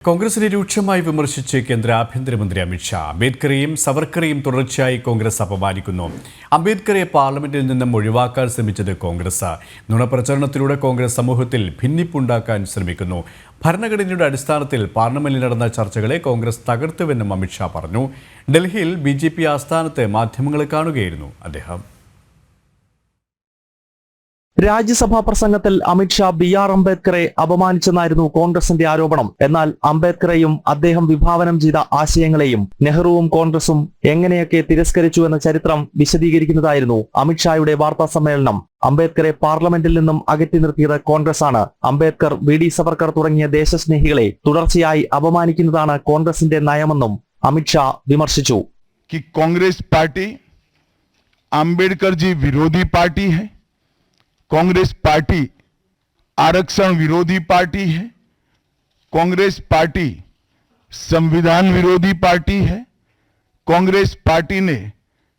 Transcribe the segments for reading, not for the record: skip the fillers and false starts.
കോൺഗ്രസിനെ രൂക്ഷമായി വിമർശിച്ച് കേന്ദ്ര ആഭ്യന്തരമന്ത്രി അമിത്ഷാ അംബേദ്കറെയും സവർക്കറെയും തുടർച്ചയായി കോൺഗ്രസ് അപമാനിക്കുന്നു. അംബേദ്കറെ പാർലമെന്റിൽ നിന്നും ഒഴിവാക്കാൻ ശ്രമിച്ചത് കോൺഗ്രസ്. നുണപ്രചരണത്തിലൂടെ കോൺഗ്രസ് സമൂഹത്തിൽ ഭിന്നിപ്പുണ്ടാക്കാൻ ശ്രമിക്കുന്നു. ഭരണഘടനയുടെ അടിസ്ഥാനത്തിൽ പാർലമെന്റിൽ നടന്ന ചർച്ചകളെ കോൺഗ്രസ് തകർത്തുവെന്നും അമിത്ഷാ പറഞ്ഞു. ഡൽഹിയിൽ BJP ആസ്ഥാനത്ത് മാധ്യമങ്ങളെ കാണുകയായിരുന്നു അദ്ദേഹം. രാജ്യസഭാ പ്രസംഗത്തിൽ അമിത്ഷാ BR അംബേദ്കറെ അപമാനിച്ചെന്നായിരുന്നു കോൺഗ്രസിന്റെ ആരോപണം. എന്നാൽ അംബേദ്കറെയും അദ്ദേഹം വിഭാവനം ചെയ്ത ആശയങ്ങളെയും നെഹ്റുവും കോൺഗ്രസും എങ്ങനെയൊക്കെ തിരസ്കരിച്ചു എന്ന ചരിത്രം വിശദീകരിക്കുന്നതായിരുന്നു അമിത്ഷായുടെ വാർത്താ സമ്മേളനം. അംബേദ്കറെ പാർലമെന്റിൽ നിന്നും അകറ്റി നിർത്തിയത് കോൺഗ്രസാണ്. അംബേദ്കർ, VD സവർക്കർ തുടങ്ങിയ ദേശസ്നേഹികളെ തുടർച്ചയായി അപമാനിക്കുന്നതാണ് കോൺഗ്രസിന്റെ നയമെന്നും അമിത്ഷാ വിമർശിച്ചു. കോൺഗ്രസ് പാർട്ടി അംബേദ്കർ जी विरोधी पार्टी है. कांग्रेस पार्टी आरक्षण विरोधी पार्टी है. कांग्रेस पार्टी संविधान विरोधी पार्टी है. कांग्रेस पार्टी ने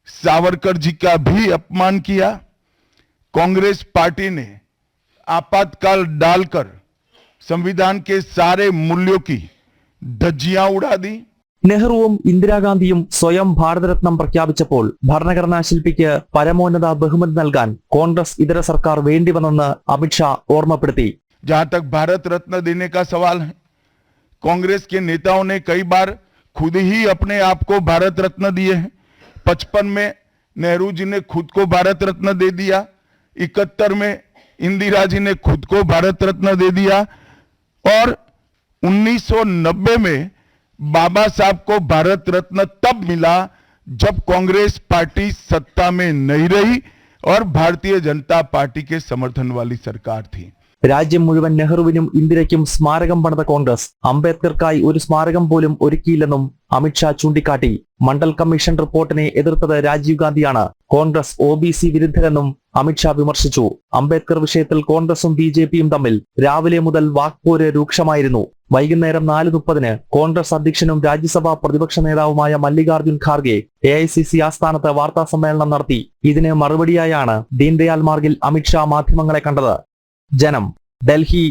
सावरकर जी का भी अपमान किया. कांग्रेस पार्टी ने आपातकाल डालकर संविधान के सारे मूल्यों की धज्जियां उड़ा दी. നെഹ്റുവും ഇന്ദിരാഗാന്ധിയും സ്വയം ഭാരതരത്നം പ്രഖ്യാപിച്ചപ്പോൾ ഭരണഘടനാ ശില്പിക്ക് പരമോന്നത ബഹുമതി നൽകാൻ കോൺഗ്രസ് ഇതര സർക്കാർ വേണ്ടിവന്നെന്ന് അമിത്ഷാ ഓർമ്മപ്പെടുത്തി. जहां तक भारत रत्न देने का सवाल है, कांग्रेस के नेताओं ने कई बार खुद ही अपने आप को भारत रत्न दिए हैं. 55 में नेहरू जी ने खुद को भारत रत्न दे दिया. 71 में इंदिरा जी ने खुद को भारत रत्न दे दिया. और 1990 में बाबा साहब को भारत रत्न तब मिला जब कांग्रेस पार्टी सत्ता में नहीं रही और भारतीय जनता पार्टी के समर्थन वाली सरकार थी. രാജ്യം മുഴുവൻ നെഹ്റുവിനും ഇന്ദിരയ്ക്കും സ്മാരകം പണിത കോൺഗ്രസ് അംബേദ്കർക്കായി ഒരു സ്മാരകം പോലും ഒരുക്കിയില്ലെന്നും അമിത്ഷാ ചൂണ്ടിക്കാട്ടി. മണ്ഡൽ കമ്മീഷൻ റിപ്പോർട്ടിനെ എതിർത്തത് രാജീവ് ഗാന്ധിയാണ്. കോൺഗ്രസ് OBC വിരുദ്ധരെന്നും അമിത്ഷാ വിമർശിച്ചു. അംബേദ്കർ വിഷയത്തിൽ കോൺഗ്രസും BJPയും തമ്മിൽ രാവിലെ മുതൽ വാക്പോര് രൂക്ഷമായിരുന്നു. വൈകുന്നേരം 4:30 കോൺഗ്രസ് അധ്യക്ഷനും രാജ്യസഭാ പ്രതിപക്ഷ നേതാവുമായ മല്ലികാർജുൻ ഖാർഗെ AICC ആസ്ഥാനത്ത് വാർത്താ സമ്മേളനം നടത്തി. ഇതിന് മറുപടിയായാണ് ദീൻദയാൽ മാർഗിൽ അമിത്ഷാ മാധ്യമങ്ങളെ കണ്ടത്. ജനം, ഡൽഹി.